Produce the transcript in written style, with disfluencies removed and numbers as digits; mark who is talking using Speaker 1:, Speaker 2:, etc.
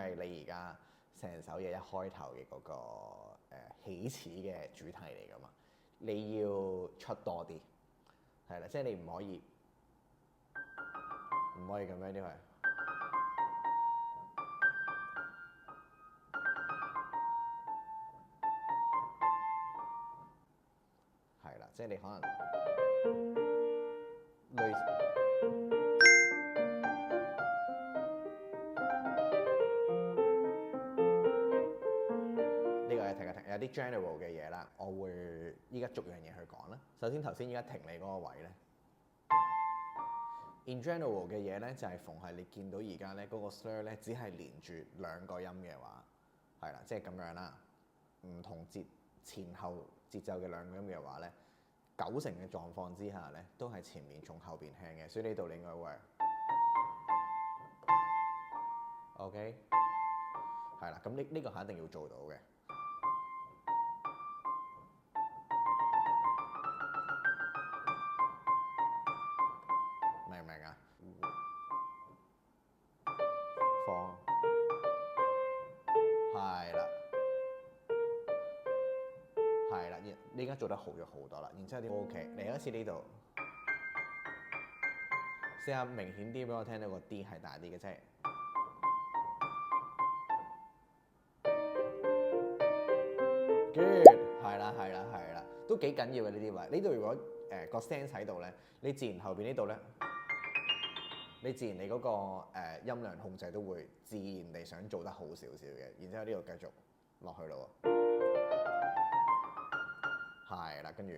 Speaker 1: 係你而家成首嘢一開頭嘅嗰個起始嘅主題嚟㗎嘛，你要出多啲，係啦，即係你唔可以咁樣，因為係啦，即係你可能類似。有啲 general 嘅嘢啦，我會依家逐樣嘢去講啦。首先頭先依家停你嗰個位咧 ，in general 嘅嘢咧就係逢係你見到而家咧嗰個 slur 咧只係連住兩個音嘅話，係啦，即係咁樣啦。唔同前後節奏嘅兩個音嘅話咧，90%嘅狀況之下咧都係前面從後邊輕嘅，所以呢度你應該會 OK 係啦。咁呢個係一定要做到嘅。明唔明啊？放係啦，係啦，你而家做得好咗好多啦。然之後啲 OK，嚟一次呢度，試下明顯啲俾我聽到個 D 係大啲嘅，即係 good， 係啦，都幾緊要嘅呢啲位。呢度如果個 sense 喺度咧，你自然後邊呢度咧。你自然你嗰個音量控制都會自然地想做得好少少嘅，然之後呢度繼續落去咯喎，係啦，跟住